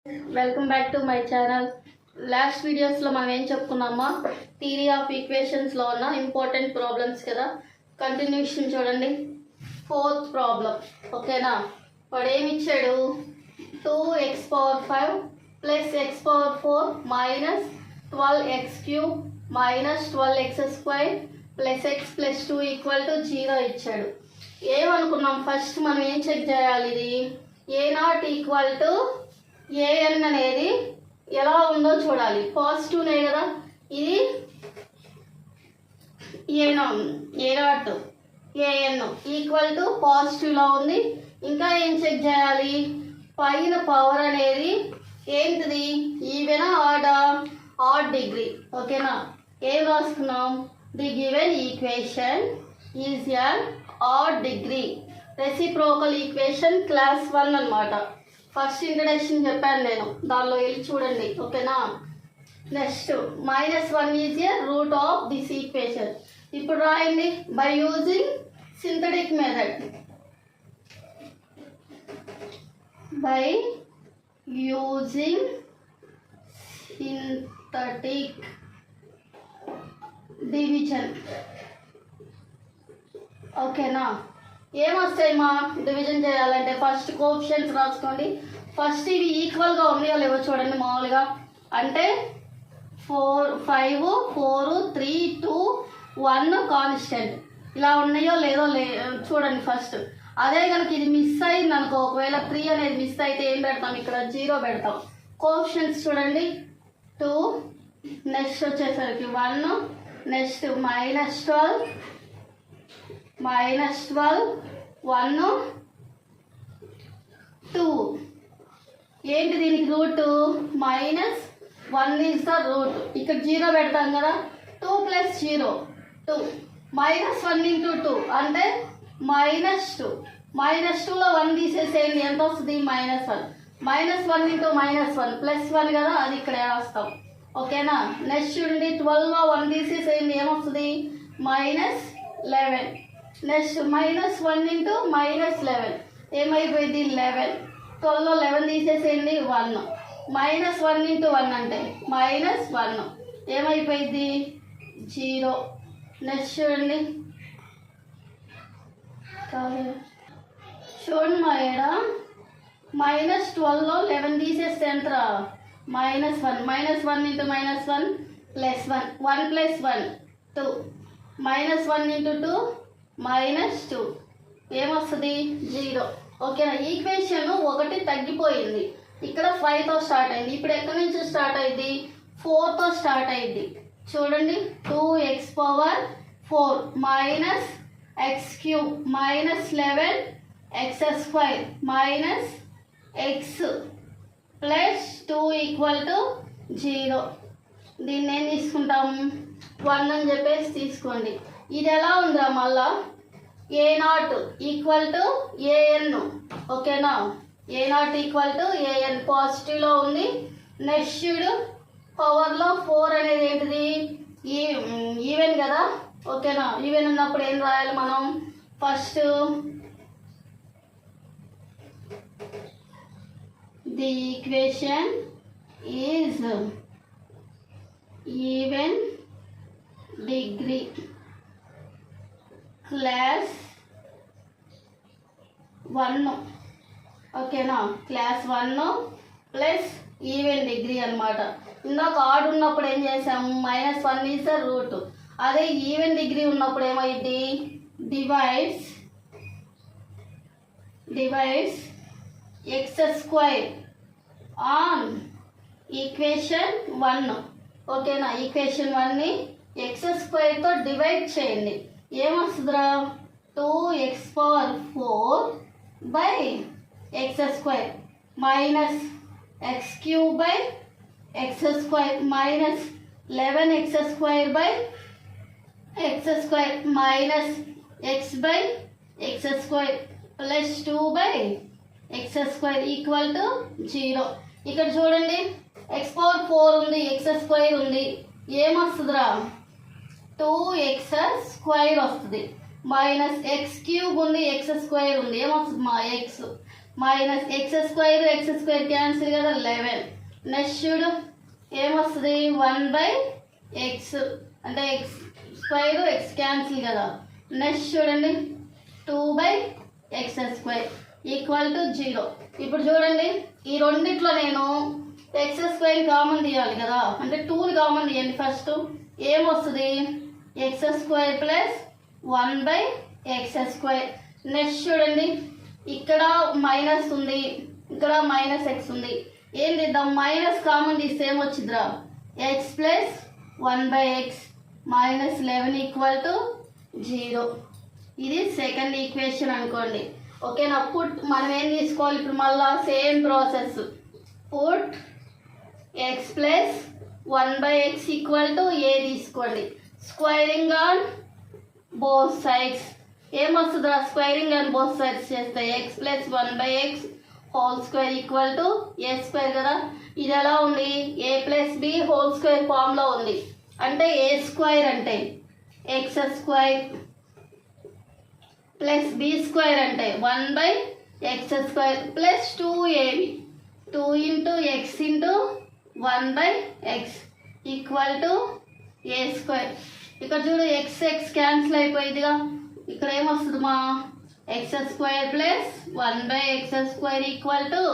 Welcome back to my channel. Last వీడియోస్లో మనం ఏం చెప్పుకున్నామా, థియరీ ఆఫ్ ఈక్వేషన్స్లో ఉన్న ఇంపార్టెంట్ ప్రాబ్లమ్స్ కదా. కంటిన్యూషన్ చూడండి. ఫోర్త్ ప్రాబ్లం ఓకేనా. వాడు ఏమి ఇచ్చాడు, 2x⁵ plus x⁴ minus 12x³ minus 12x² plus x plus 2 = 0 ఇచ్చాడు. ఏమనుకున్నాం, ఫస్ట్ మనం ఏం చెక్ చేయాలి, ఇది a0 = an అనేది ఎలా ఉందో చూడాలి. పాజిటివ్నే కదా, ఇది a0 an పాజిటివ్లో ఉంది. ఇంకా ఏం చెక్ చేయాలి, పైన పవర్ అనేది ఏంటిది, ఈవెనా ఆడ్ డిగ్రీ. ఓకేనా, ఏం రాసుకున్నాం, the given equation is an add degree reciprocal equation class 1 అన్నమాట. ఫస్ట్ ఇంట్రడక్షన్ చెప్పాను నేను, దానిలో వెళ్ళి చూడండి ఓకేనా. Next -1 is a root of this equation. ఇప్పుడు రాయండి, by using synthetic method. By using synthetic division. ఓకేనా, ఏమొస్తాయి మా డివిజన్ చేయాలంటే ఫస్ట్ కోఎఫిషియెంట్స్ రాసుకోండి. ఫస్ట్ ఇవి ఈక్వల్గా ఉన్నాయో లేవో చూడండి. మామూలుగా అంటే 4, 5, 4, 3, 2, 1 కాన్స్టెంట్ ఇలా ఉన్నాయో లేదో చూడండి ఫస్ట్. అదే కనుక ఇది మిస్ అయింది అనుకో, ఒకవేళ 3 అనేది మిస్ అయితే ఏం పెడతాం, ఇక్కడ 0 పెడతాం. కోఎఫిషియెంట్స్ చూడండి, 2, నెక్స్ట్ వచ్చేసరికి 1, నెక్స్ట్ -12, 1, 2. ఏంటి దీనికి రూట్, -1 ఈజ్ ద రూట్. ఇక్కడ 0 పెడతాం కదా, 2 + 0 2, -1 × 2 అంటే -2. -2లో 1 తీసేసేయండి, ఎంత వస్తుంది, -1. -1 × -1 +1 కదా, అది ఇక్కడ రాస్తాం. ఓకేనా, నెక్స్ట్ చూడండి, 12లో 1 తీసేసేయండి, ఏమొస్తుంది, -11. నెక్స్ట్ -1 × -11 ఏమైపోయింది, 11. 12లో 11 తీసేసేయండి, 1. -1 × 1 అంటే -1 ఏమైపోయింది, 0. నెక్స్ట్ చూడండి, చూడండి మా ఏడ -12లో 11 తీసేస్తే ఎంతరా, -1. -1 × -1 +1 1 + 1 2. -1 × 2 -2 ఏమొస్తుంది, 0. ఓకేనా, ఈక్వేషన్ 1 తగ్గిపోయింది. ఇక్కడ 5తో స్టార్ట్ అయింది. ఇప్పుడు ఎక్కడి నుంచి స్టార్ట్ అయింది, 4తో స్టార్ట్ అయింది. చూడండి, 2x⁴ minus x³ -11 x² minus x plus 2 = 0. దీన్ని ఏం తీసుకుంటాం, 1 అని చెప్పేసి తీసుకోండి. ఇది ఎలా ఉందిరా, మళ్ళా a0 = an. ఓకేనా, a0 = an పాజిటివ్లో ఉంది. నెక్స్ట్ పవర్లో 4 అనేది ఏంటిది, ఈవెన్ కదా. ఓకేనా, ఈవెన్ ఉన్నప్పుడు ఏం రాయాలి మనం, first the equation is even degree class 1. ఓకేనా, క్లాస్ 1 ప్లస్ ఈవెన్ డిగ్రీ అనమాట. ఇందాక ఆడ్ ఉన్నప్పుడు ఏం చేసాము, -1 ఈజ్ ద రూట్. అదే ఈవెన్ డిగ్రీ ఉన్నప్పుడు ఏమైంది, డివైడ్స్ x² ఆన్ ఈక్వేషన్ 1. ఓకేనా, ఈక్వేషన్ 1ని x² తో డివైడ్ చేయండి, ఏమొస్తుందిరా, 2x⁴ x² minus x³ x² minus 11x² x² minus x/x² plus 2/x² = 0. ఇక్కడ చూడండి, x⁴ ఉంది, x² ఉంది, ఏమొస్తుందిరా, 2x² వస్తుంది. -x³ ఉంది, x² ఉంది, ఏమొస్తుంది మా x. Minus X square cancel కదా 11. నెక్స్ట్ చూడు ఏమొస్తుంది 1/x అంటే ఎక్స్ స్క్వేర్ ఎక్స్ క్యాన్సిల్ కదా. నెక్స్ట్ చూడండి 2/x² ఈక్వల్ టు 0. ఇప్పుడు చూడండి ఈ రెండిట్లో నేను x² కామన్ తీయాలి కదా, అంటే 2ని కామన్ తీయండి. ఫస్ట్ ఏమొస్తుంది x² ప్లస్ 1/x². నెక్స్ట్ చూడండి ఇక్కడ మైనస్ ఉంది, ఇక్కడ మైనస్ ఎక్స్ ఉంది. ఏం చేద్దాం మైనస్ కామన్ తీస్తే ఏమొచ్చిందిరా x plus 1/x minus 11 equal to 0. ఇది సెకండ్ ఈక్వేషన్ అనుకోండి. ఓకేనా. పుట్ మనం ఏం తీసుకోవాలి ఇప్పుడు మళ్ళా same process. Put x plus 1/x equal to a తీసుకోండి. స్క్వైరింగ్ ఆన్ బోత్ సైడ్స్ ఏమొస్తుందిరా స్క్వైరింగ్ ఆన్ బోత్ సైడ్స్ చేస్తే x plus 1/x whole square equal to a² కదా. ఇది ఎలా ఉంది a plus b whole square ఫామ్లో ఉంది. అంటే a² అంటే x² ప్లస్ b² అంటే 1/x² plus 2ab 2 into x into 1/x equal to a². ఇక్కడ చూడు x క్యాన్సిల్ అయిపోయిందిగా. ఇక్కడ ఏమొస్తుంది మా x² plus 1/x² equal to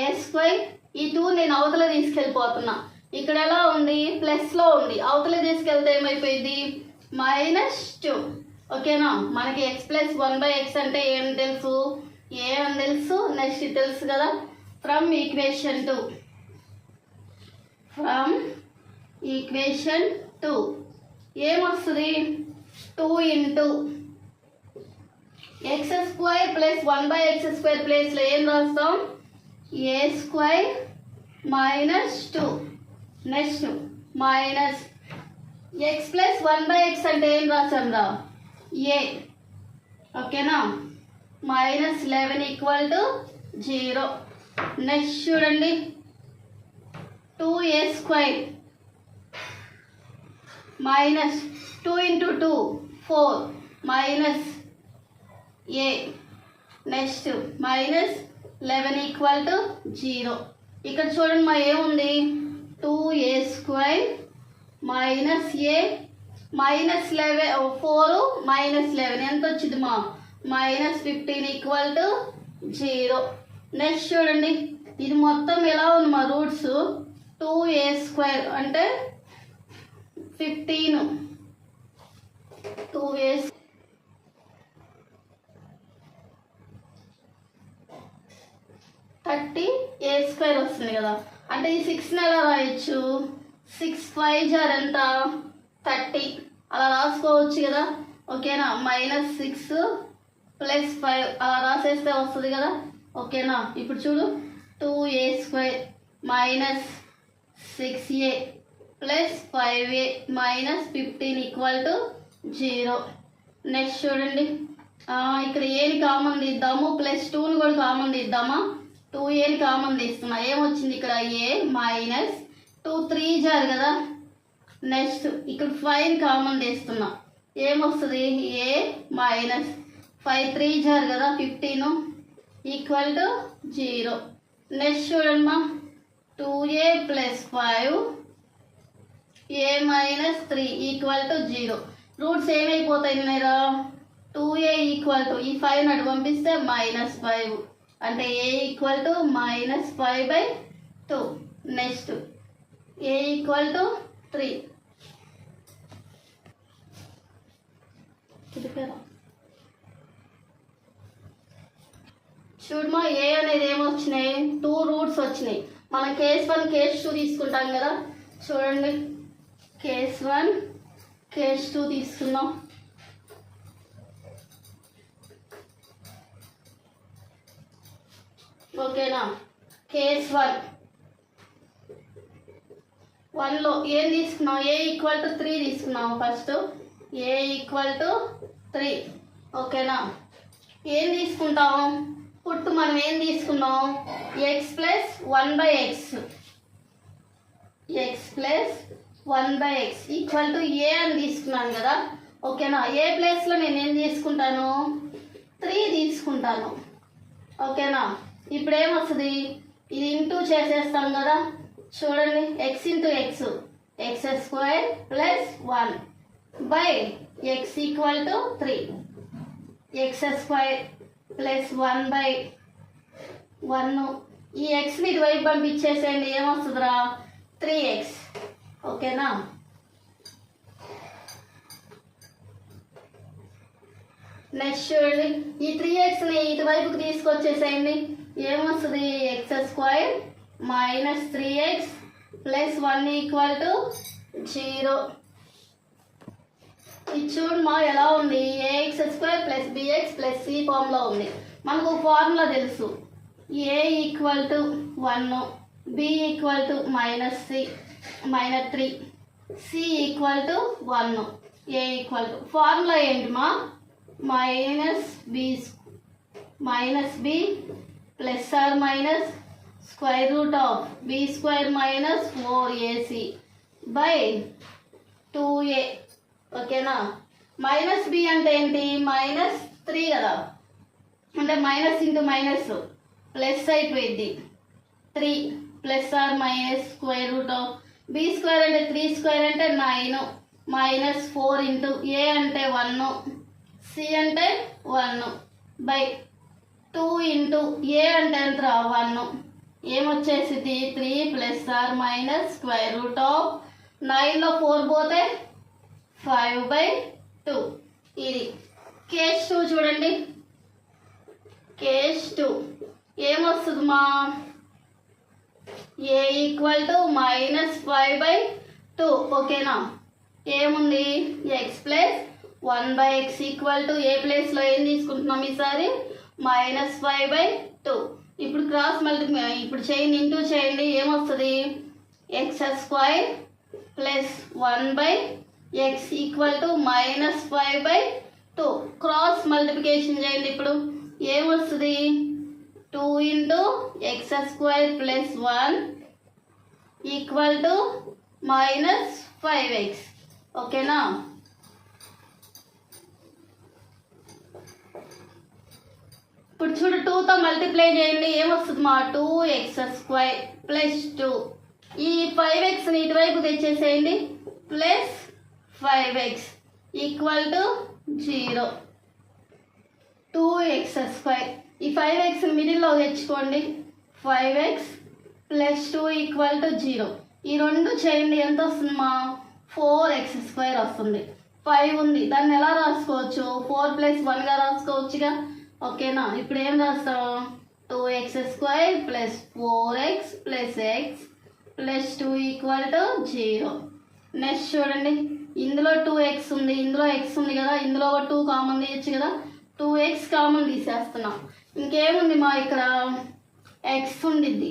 a². ఈ 2 నేను అవతల తీసుకెళ్ళిపోతున్నా. ఇక్కడ ఎలా ఉంది ప్లస్లో ఉంది, అవతల తీసుకెళ్తే ఏమైపోయింది -2. ఓకేనా. మనకి x ప్లస్ 1/x అంటే ఏం తెలుసు a అని తెలుసు. నెక్స్ట్ తెలుసు కదా ఫ్రమ్ ఈక్వేషన్ 2 ఏమొస్తుంది 2 ఇంటూ x² ప్లస్ 1/x² ప్లేస్లో ఏం రాస్తాం a² minus 2. Next minus x plus 1/x అంటే ఏం రాసాం రా a. ఓకేనా. Minus 11 equal to 0. నెక్స్ట్ చూడండి 2a² minus 2 into 2 4 minus a. Next minus 11 equal to 0. ఇక్కడ చూడండి మా ఏముంది 2a² minus a minus 4 minus 11 ఎంత వచ్చింది మా -15 ఈక్వల్ టు 0. నెక్స్ట్ చూడండి ఇది మొత్తం ఎలా ఉంది మా రూట్స్ 2a² అంటే 15 2a 30a² వస్తుంది కదా. అంటే ఈ 6ని ఎలా రాయొచ్చు 6 5 జార్ ఎంత 30 అలా రాసుకోవచ్చు కదా. ఓకేనా. -6 ప్లస్ 5 అలా రాసేస్తే వస్తుంది కదా. ఓకేనా. ఇప్పుడు చూడు 2a² minus 6a plus 5a minus 15 equal to 0. Next చూడండి ఇక్కడ ఏని కామన్ తీద్దాము ప్లస్ 2ని కూడా కామన్ తీద్దామా. 2aని కామన్ తీస్తున్నా ఏమొచ్చింది ఇక్కడ a మైనస్ 2 3 జార్ కదా. నెక్స్ట్ ఇక్కడ 5 కామన్ తీస్తున్నా ఏమొస్తుంది a మైనస్ 5 3 జార్ కదా 15 ఈక్వల్ టు 0. నెక్స్ట్ చూడండి మా 2a plus 5 a minus 3 equal to 0. Roots ఏమైపోతాయి నేరా 2a ఈక్వల్ టు ఈ 5 అటు పంపిస్తే -5 అంటే a equal to -5/2. Next a equal to 3. చూడమా ఏ అనేది ఏమొచ్చినాయి 2 రూట్స్ వచ్చినాయి. మనం కేస్ 1 కేస్ 2 తీసుకుంటాం కదా. చూడండి కేస్ 1 కేస్ 2 తీసుకున్నాం. ఓకేనా. కేస్ 1లో ఏం తీసుకున్నాం a ఈక్వల్ టు 3 తీసుకున్నాం. First a equal to 3. ఓకేనా. ఏం తీసుకుంటాం పుట్టు మనం ఏం తీసుకున్నాం x plus 1/x plus 1/x equal to a అని తీసుకున్నాను కదా. ఓకేనా. ఏ ప్లేస్లో నేను ఏం తీసుకుంటాను 3 తీసుకుంటాను. ఓకేనా. ఇప్పుడు ఏమొస్తుంది, ఇది ఇంటూ చేసేస్తాం కదా, చూడండి X into X, X square plus 1 by x equal to 3, X square plus 1 by 1. ఈ ఎక్స్ని ఇటువైపు పంపించేసేయండి, ఏమొస్తుందిరా 3x. ఓకేనా. నెక్స్ట్ చూడండి, ఈ 3xని ఇటువైపుకి తీసుకొచ్చేసేయండి, ఏమొస్తుంది x square minus 3x plus 1 equal to 0. ఇది చూడమా ఎలా ఉంది, a x square plus b x plus c ఫామ్లో ఉంది. మనకు ఫార్ములా తెలుసు, a equal to 1, b equal to -3, c equal to 1, a equal to formula ఏంటి మా minus b plus or minus square root of b square minus 4ac by 2a. ఓకేనా. Minus B అంటే ఏంటి, -3 కదా, అంటే మైనస్ ఇంటూ మైనస్ ప్లస్ అయిపోయింది, 3 plus or minus square root of b square అంటే 3 square అంటే 9 మైనస్ 4 ఇంటూ ఏ అంటే 1, C అంటే 1 బై 2 ఇంటూ ఏ అంటే ఎంత 1, ఏమొచ్చేసింది 3 plus or minus square root of 9లో 4 పోతే 5/2. ఇది కేస్ 2 చూడండి, కేస్ 2 ఏమొస్తుంది మా ఏ ఈక్వల్ టు -5/2. ఓకేనా. ఏముంది x plus 1/x equal to ఏ ప్లేస్లో ఏం తీసుకుంటున్నాం ఈసారి -5/2. ఇప్పుడు క్రాస్ మల్టిప్లై, ఇప్పుడు చేయండి, ఇంటూ చేయండి, ఏమొస్తుంది x square plus 1/x equal to -5/2. Cross multiplication చేయండి, ఇప్పుడు ఏమొస్తుంది 2 into x square plus 1 equal to -5x. ఓకేనా. ఇప్పుడు చూడు 2తో మల్టిప్లై చేయండి, ఏమొస్తుంది మా 2x స్క్వేర్ ప్లస్ 2. ఈ 5xని ఇటువైపు తెచ్చేసేయండి, plus 5x equal to 0. 2x square, ఈ 5x మిడిల్లో తెచ్చుకోండి, 5x ప్లస్ 2 ఈక్వల్ టు 0. ఈ రెండు చేయండి, ఎంత వస్తుంది మా 4x స్క్వేర్ వస్తుంది. 5 ఉంది, దాన్ని ఎలా రాసుకోవచ్చు 4 + 1గా రాసుకోవచ్చుగా. ఓకేనా. ఇప్పుడు ఏం రాస్తాం 2x square plus 4x plus x plus 2 equal to 0. Next చూడండి, ఇందులో 2x ఉంది, ఇందులో x ఉంది కదా, ఇందులో 2 కామన్ తీయచ్చు కదా, 2x కామన్ తీసేస్తున్నాం. ఇంకేముంది మా ఇక్కడ x ఉండిద్ది,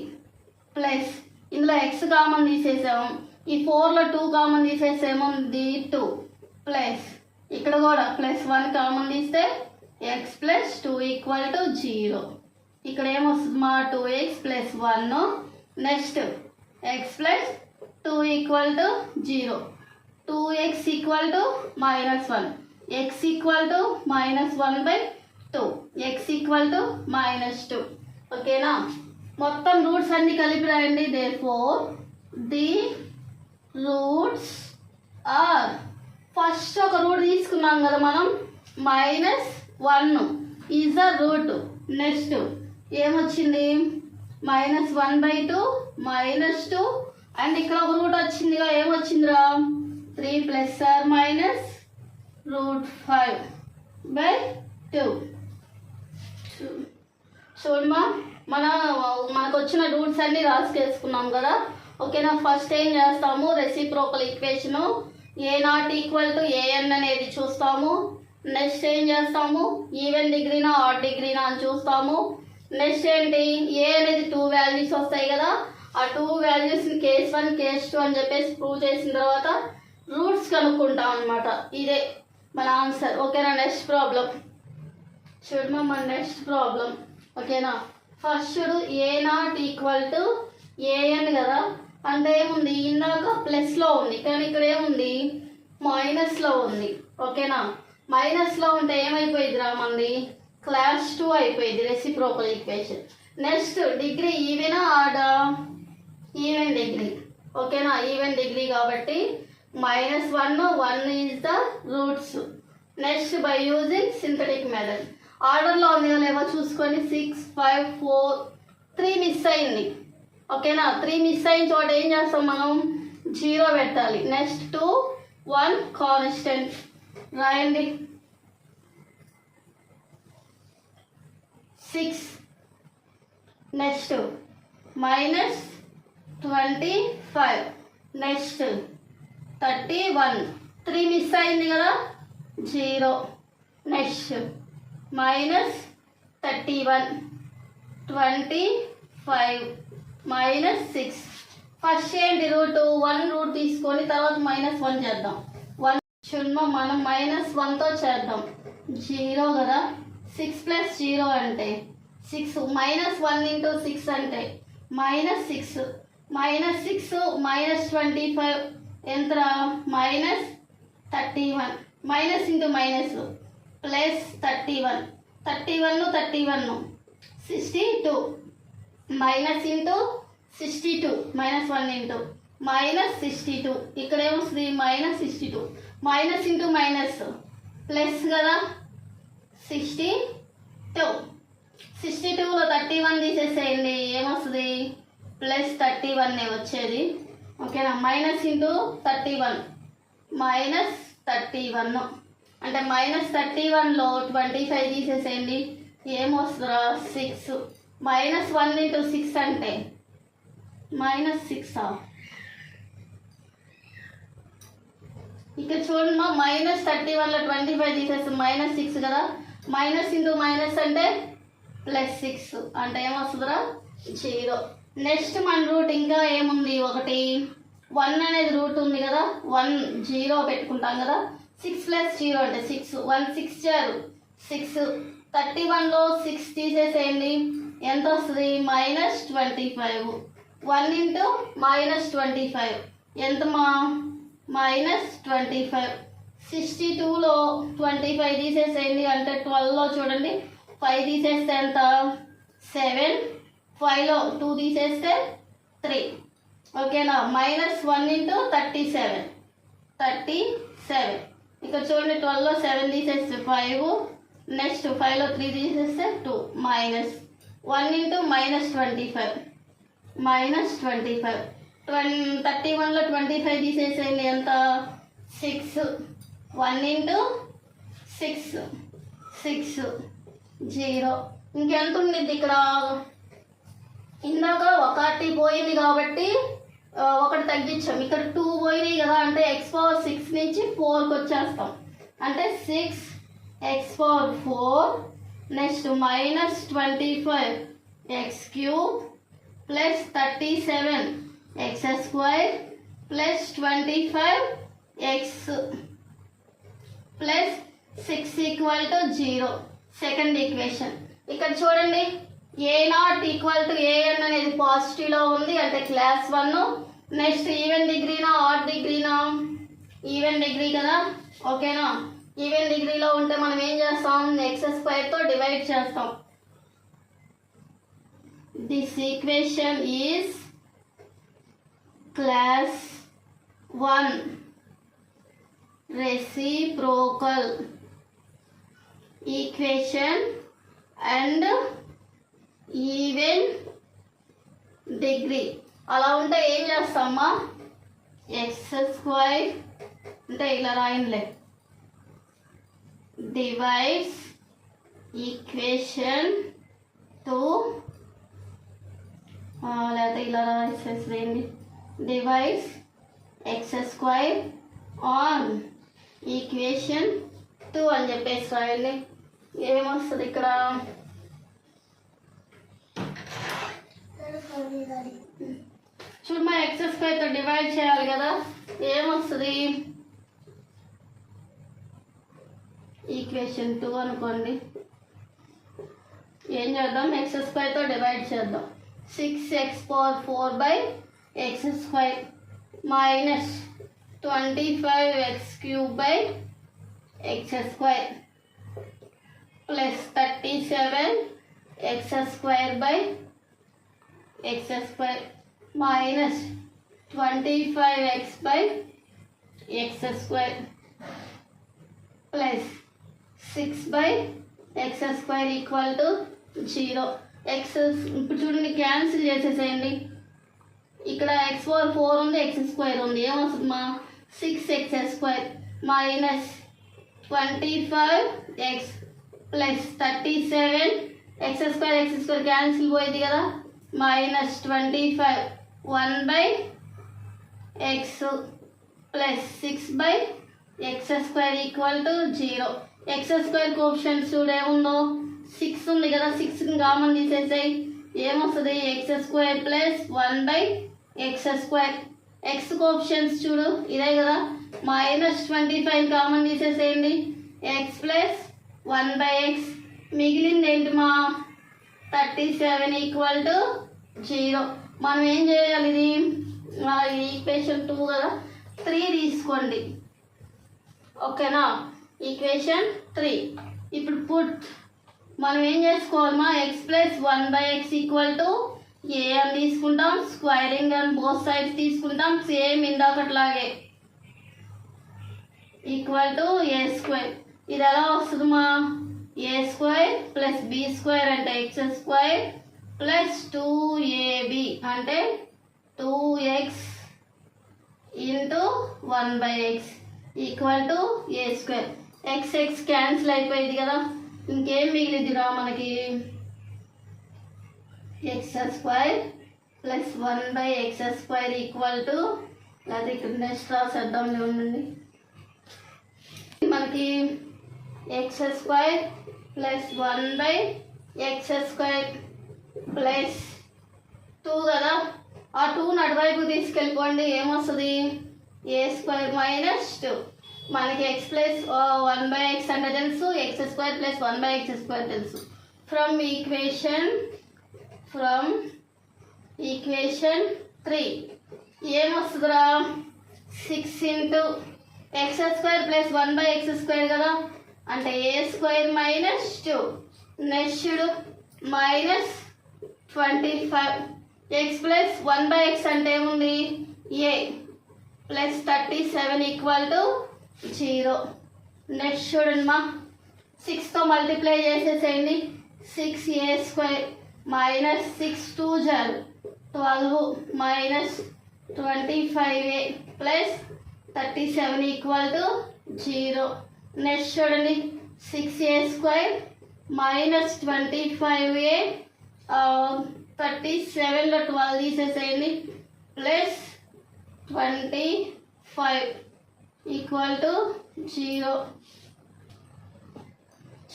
ప్లస్ ఇందులో x కామన్ తీసేసాము, ఈ 4లో 2 కామన్ తీసేసేముంది 2, ప్లస్ ఇక్కడ కూడా ప్లస్ 1 కామన్ తీస్తే x ప్లస్ 2 ఈక్వల్ టు 0. ఇక్కడ ఏమొస్తుంది మా 2x plus 1, next x plus 2 equal to 0. 2x equal to -1, x equal to -1/2, x equal to -2. ఓకేనా. మొత్తం రూట్స్ అన్ని కలిపి రాయండి. Therefore the roots are, first ఒక రూట్ తీసుకున్నాం కదా మనం, -1 ఈజ్ ద రూట్. నెక్స్ట్ ఏమొచ్చింది -1/2 -2, అండ్ ఇక్కడ ఒక రూట్ వచ్చిందిగా, ఏమొచ్చిందిరా 3 + or -5/2. చూడమా, మనకు వచ్చిన రూట్స్ అన్ని రాసుకేసుకున్నాం కదా. ఓకేనా. ఫస్ట్ ఏం చేస్తాము, reciprocal equation a0 equal to an అనేది చూస్తాము. నెక్స్ట్ ఏం చేస్తాము, ఈవెన్ డిగ్రీనా ఆడ్ డిగ్రీనా అని చూస్తాము. నెక్స్ట్ ఏంటి, ఏ అనేది 2 వాల్యూస్ వస్తాయి కదా, ఆ 2 వాల్యూస్ని కేస్ 1 కేస్ 2 అని చెప్పేసి ప్రూవ్ చేసిన తర్వాత రూట్స్ కనుక్కుంటాం అనమాట. ఇదే మన ఆన్సర్. ఓకేనా. నెక్స్ట్ ప్రాబ్లం చూడమా, మన నెక్స్ట్ ప్రాబ్లం. ఓకేనా. ఫస్ట్ చూడు, a0 ఈక్వల్ టు an కదా, అంటే ఏముంది ఇందాక ప్లస్లో ఉంది, కానీ ఇక్కడ ఏముంది మైనస్లో ఉంది. ఓకేనా. మైనస్లో ఉంటే ఏమైపోయిద్దిరా మనది క్లాస్ 2 అయిపోయింది reciprocal equation. Next degree even ఆడా? Even degree. ఓకేనా, ఈవెన్ డిగ్రీ కాబట్టి -1 is the roots. Next by using synthetic method. ఆర్డర్లో ఉందో లేవో చూసుకొని 6, 5, 4, 3 మిస్ అయింది. ఓకేనా, 3 మిస్ అయిన చోట ఏం చేస్తాం మనం? 0 పెట్టాలి. నెక్స్ట్ 2, 1 కాన్స్టెంట్ రాయండి. 6 నెక్స్ట్ -25 నెక్స్ట్ 31. 3 మిస్ అయింది కదా, 0. నెక్స్ట్ -31 25 -6. ఫస్ట్ ఏంటి రూట్? 1 రూట్ తీసుకొని తర్వాత -1 చేద్దాం. 1 మనం -1తో చేద్దాం. 0 కదా, 6 + 0 అంటే 6. -1 × 6 అంటే -6. -6 -25 ఎంతరా? -31. Minus into minus plus 31. 31 62. Minus into 62 -1 into -62. ఇక్కడ ఏమొస్తుంది? -62. మైనస్ ఇంటూ మైనస్ ప్లస్ కదా, 62. 62లో 31 తీసేసేయండి, ఏమొస్తుంది? +31 వచ్చేది. ఓకేనా, మైనస్ ఇంటూ 31 -31 అంటే -31లో 25 తీసేసేయండి, ఏమొస్తుందా? 6. -1 × 6 అంటే -6. ఇక్కడ చూడండి, -31లో 25 తీసేస్తే -6 కదా, మైనస్ ఇంటూ మైనస్ అంటే +6 అంటే ఏమొస్తుందిరా? 0. నెక్స్ట్ మన రూట్ ఇంకా ఏముంది? 1 అనేది రూట్ ఉంది కదా, 1 0 పెట్టుకుంటాం కదా. 6 + 0 అంటే 6. 1 6 చారు 6. 31లో 6 తీసేసేయండి, ఎంత వస్తుంది? -25. 1 × -25 ఎంతమా? -25. 62లో 25 తీసేసేయండి, అంటే 12లో చూడండి 5 తీసేస్తే ఎంత? 7. 5లో 2 తీసేస్తే 3. ఓకేనా, -1 × 37. 37. ఇక్కడ చూడండి 12లో 7 తీసేస్తే 5. నెక్స్ట్ 5లో 3 తీసేస్తే 2. -1 × -25 -25. 31లో 25 తీసేసేయండి, ఎంత? 6. 1 × 6 6 0. ఇంకెంత ఉండిద్ది ఇక్కడ? ఇందాక 1 పోయింది కాబట్టి 1 తగ్గించాం. ఇక్కడ 2 పోయినాయి కదా, అంటే x⁴ నుంచి 4కి వచ్చేస్తాం. అంటే 6x⁴. Next -25 x³ + 37 x² + 25 x + 6 = 0. Second equation. ఇక్కడ చూడండి, a0 = an అనేది పాజిటివ్లో ఉంది, అంటే క్లాస్ 1. నెక్స్ట్ ఈవెన్ డిగ్రీనా ఆడ్ డిగ్రీనా? ఈవెన్ డిగ్రీ కదా. ఓకేనా, ఈవెన్ డిగ్రీలో ఉంటే మనం ఏం చేస్తాం? x² డివైడ్ చేస్తాం. This equation is class 1 reciprocal equation and even degree. అలా ఉంటే ఏం చేస్తామా? x² అంటే ఇలా రాయండిలే, డివైడ్స్ ఈక్వేషన్ 2, లేకపోతే ఇలా రాసేసేయండి, డివైడ్స్ x² ఆన్ ఈక్వేషన్ 2 అని చెప్పేసి రాయండి. ఏమొస్తుంది ఇక్కడ? చూడమ్మా, x² డివైడ్ చేయాలి కదా, ఏమొస్తుంది? ఈక్వేషన్ 2 అనుకోండి. ఏం చేద్దాం? x² డివైడ్ చేద్దాం. 6x⁴ x² -25x³ x² plus 37 by x square minus 25x by x square plus 6 by x square equal to 0. X ఇప్పుడు చూడండి, క్యాన్సిల్ చేసేసేయండి. ఇక్కడ ఎక్స్ పవర్ 4 ఉంది, ఎక్స్ స్క్వేర్ ఉంది, ఏమొస్తుంది మా 6x square minus 25x plus 37 x square cancel పోయింది కదా, minus 25 1 by x plus 6 by x square equal to 0. X square coefficients చూడు ఏముందో 6 ఉంది కదా, 6ని కామన్ తీసేసాయి, ఏమొస్తుంది x square plus 1 by x square. X coefficients చూడు ఇదే కదా, మైనస్ 25 కామన్ తీసేసేయండి, ఎక్స్ ప్లస్ 1 బై ఎక్స్, మిగిలింది ఏంటి మా 37 ఈక్వల్ టు 0. మనం ఏం చేయాలి, ఇది ఈక్వేషన్ 2 కదా, 3 తీసుకోండి, ఓకేనా, ఈక్వేషన్ 3. ఇప్పుడు మనం ఏం చేసుకోవాలి మా x plus 1 by x equal to a అని తీసుకుంటాం, స్క్వైరింగ్ అని బోత్ సైడ్స్ తీసుకుంటాం, సేమ్ ఇందాకట్లాగే ఈక్వల్ టు ఏ స్క్వేర్. ఇది ఎలా వస్తుంది మా a square plus b square అంటే ఎక్స్ స్క్వేర్ ప్లస్ 2ab అంటే 2x into 1 by x equal to a square. X x cancel అయిపోయింది కదా, ఇంకేం మిగిలిదిరా మనకి x square plus 1 by x square equal to, లేదా ఇక్కడ నెక్స్ట్ రాసేద్దాం ఉండండి, మనకి x square plus 1 by x square plus 2 కదా, ఆ 2 అటువైపు తీసుకెళ్ళిపోండి, ఏమొస్తుంది ఏ స్క్వేర్ మైనస్ 2. మనకి ఎక్స్ ప్లస్ 1 బై ఎక్స్ అంటే తెలుసు, x square plus 1 by x square తెలుసు. ఫ్రమ్ ఈక్వేషన్ 3 ఏమొస్తుందిరా 6 into x square plus 1 by x square కదా, అంటే a square minus 2 next minus 25 x plus 1 by x అంటే ఏముంది a plus 37 equal to 0. Next చూడండి మా 6తో మల్టిప్లై చేసేసేయండి, 6a square minus 6 2 12 minus 25a plus 37 equal to 0. Next చూడండి 6a square minus 25a 37లో 12 తీసేసేయండి ప్లస్ 25 ఈక్వల్ టు 0.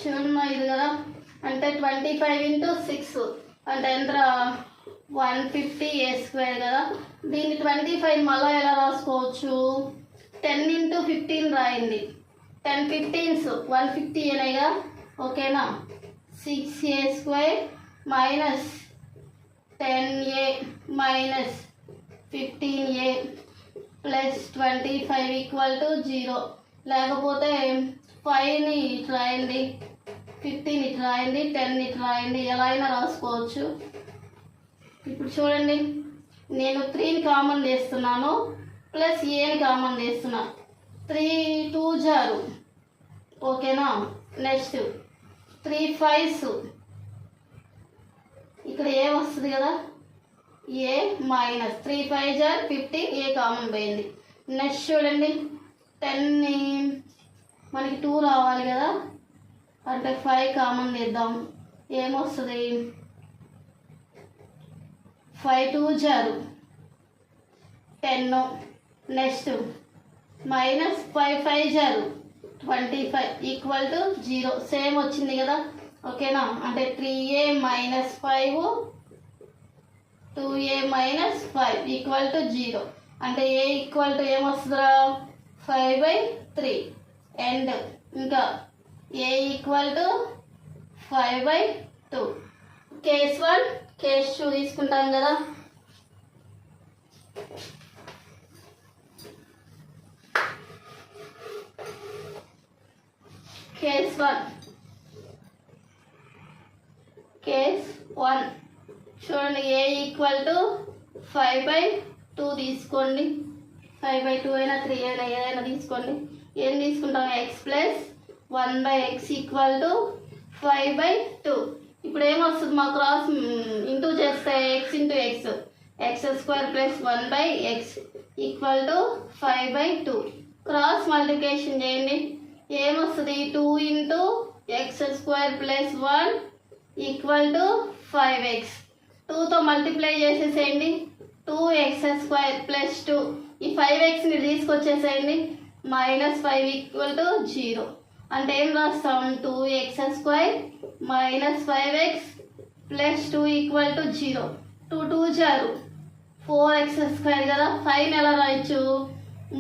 చూడమ్మా ఇది కదా, అంటే 25 ఇంటూ 6 అంటే ఎంత 150a స్క్వేర్ కదా, దీన్ని 25 మళ్ళీ ఎలా రాసుకోవచ్చు 10 ఇంటూ 15 రాయండి, 10 15s 150 అనేగా, ఓకేనా. 6a square minus 10a minus 15a plus 25 equal to 0. లేకపోతే 5ని ఇట్లా రాయండి, 15 ఇట్లా రాయండి, 10 ఇట్లా రాయండి, ఎలా అయినా రాసుకోవచ్చు. ఇప్పుడు చూడండి నేను 3ని కామన్ చేస్తున్నాను ప్లస్ ఏని కామన్ చేస్తున్నా, 3 2 జారు, ఓకేనా. నెక్స్ట్ 3 5s ఇక్కడ ఏ వస్తుంది కదా, ఏ మైనస్ 3 5 జార్ 15, ఏ కామన్ పోయింది. నెక్స్ట్ చూడండి 10ని మనకి 2 రావాలి కదా, అంటే 5 కామన్ చేద్దాం, ఏమొస్తుంది 5 2 జారు 10. Next minus 5 5 jar 25 equal to 0. Same వచ్చింది కదా, ఓకేనా. అంటే 3a minus 5 2a minus 5 equal to 0. అంటే ఏ ఈక్వల్ టు ఏమొస్తుందిరా 5/3 అండ్ ఇంకా ఏ ఈక్వల్ టు 5/2. కేస్ 1 కేస్ 2 తీసుకుంటాం కదా. కేస్ 1 చూడండి ఏ ఈక్వల్ టు 5/2 తీసుకోండి. 5/2 అయినా 3 అయినా ఏదైనా తీసుకోండి. ఏం తీసుకుంటాం X plus 1/x equal to 5/2. ఇప్పుడు ఏమొస్తుంది మా క్రాస్ ఇంటూ చేస్తే X into X x² plus 1/x equal to 5/2. Cross multiplication చేయండి. ఏమొస్తుంది 2 into x² plus 1 equal to 5x. 2తో మల్టిప్లై చేసేసేయండి. 2x² ప్లస్ 2 ఈ 5xని తీసుకొచ్చేసేయండి. -5 ఈక్వల్ టు 0. అంటే ఏం రాస్తాం 2x² minus 5x plus 2 equal to 0. 2 2 jar 4x² కదా. 5 ఎలా రాయొచ్చు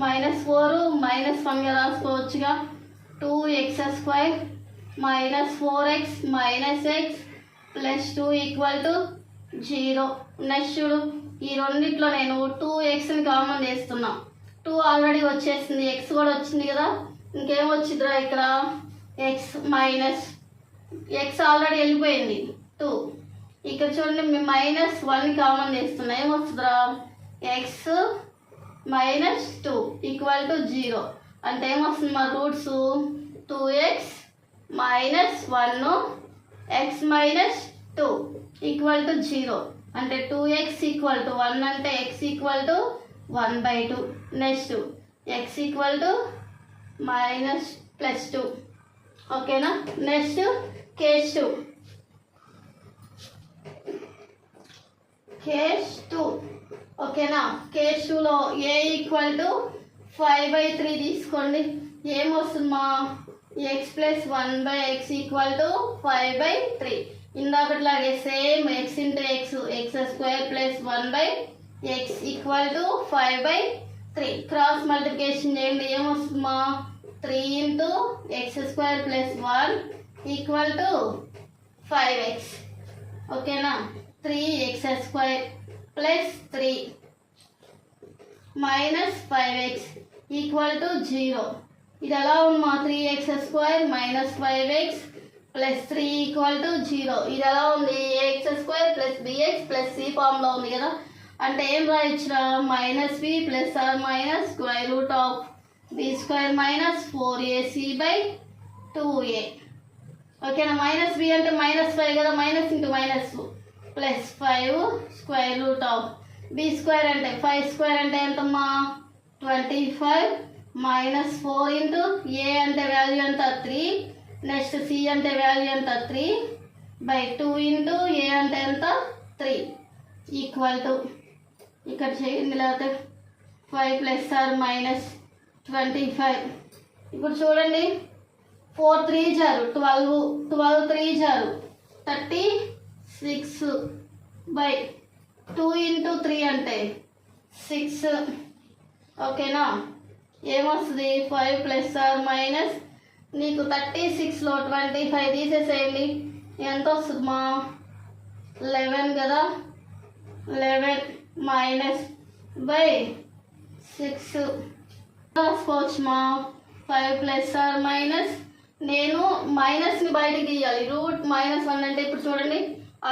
-4 -1గా రాసుకోవచ్చుగా. 2x² minus 4x minus x plus 2 equal to 0. Next చూడు ఈ రెండిట్లో నేను 2xని కామన్ చేస్తున్నా. 2 ఆల్రెడీ వచ్చేసింది, x కూడా వచ్చింది కదా. ఇంకేం వచ్చిందిరా ఇక్కడ x మైనస్ x ఆల్రెడీ వెళ్ళిపోయింది 2. ఇక్కడ చూడండి -1 కామన్ చేస్తున్నా. ఏమొస్తుందిరా x మైనస్ 2 ఈక్వల్ టు 0. అంటే ఏమొస్తుంది మా roots 2x minus 1 x minus 2 equal to 0. అంటే 2x ఈక్వల్ టు 1 అంటే x equal to 1/2. Next x equal to minus plus 2. ఓకేనా. Next case 2. ఓకేనా. కేస్ 2లో ఏ ఈక్వల్ టు 5/3 తీసుకోండి. ఏమొస్తుంది మా x plus 1/x equal to 5/3. ఇందాకట్లాగే same x into x² plus 1/x equal to 5/3. Cross multiplication చేయండి. ఏమొస్తుంది మా 3 into x² plus 1 equal to 5x. ఓకేనా. 3x² plus 3 minus 5x equal to 0. ఇది ఎలా ఉంది మా 3x² minus 5x plus 3 equal to 0. ఇది ఎలా ఉంది ax² plus bx plus c ఫామ్లో ఉంది కదా. అంటే ఏం రాయొచ్చురా -b plus or minus square root of b² minus 4ac/2a. ఓకేనా. -b అంటే -5 కదా. Minus into minus plus 5 square root of b² అంటే 5² అంటే ఎంతమ్మా 25 -4 ఇంటూ a అంటే వాల్యూ ఎంత 3. నెక్స్ట్ c అంటే వాల్యూ ఎంత 3/2 ఇంటూ a అంటే ఎంత 3 ఈక్వల్ టు ఇక్కడ చేయండి. లేకపోతే 5 ప్లస్ ఆర్ మైనస్ 25. ఇప్పుడు చూడండి 4 3 జారు 12 12 3 జారు 36/2 ఇంటూ 3 అంటే 6. ఓకేనా. ఏమొస్తుంది 5 ప్లస్ ఆర్ మైనస్ నీకు 36లో 25 తీసేసేయండి. ఎంత వస్తుంది మా 11 కదా. 11 -/6 రాసుకోవచ్చు మా 5 ప్లస్ ఆర్ మైనస్. నేను మైనస్ని బయటకు తీయాలి. రూట్ -1 అంటే ఇప్పుడు చూడండి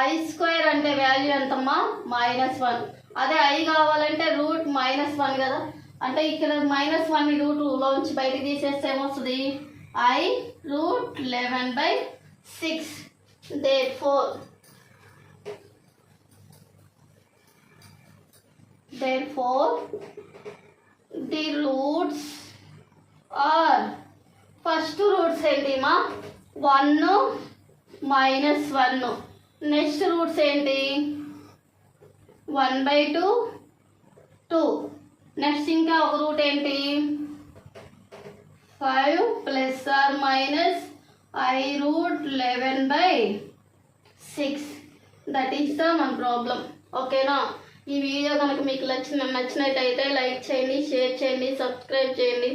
i² అంటే వాల్యూ ఎంతమ్మా -1. అదే i కావాలంటే రూట్ -1 కదా. అంటే ఇక్కడ -1ని రూట్లోంచి బయటకు తీసేస్తే ఏమొస్తుంది i root 11/6. therefore the roots are first roots ఏంటి మా 1 -1. నెక్స్ట్ రూట్స్ ఏంటి 1/2 2. నెక్స్ట్ ఇంకా ఒక రూట్ ఏంటి 5 plus or minus i root 11/6. That is the మన ప్రాబ్లం. ఓకేనా. ఈ వీడియో కనుక మీకు నచ్చినట్టయితే లైక్ చేయండి, షేర్ చేయండి, సబ్స్క్రైబ్ చేయండి.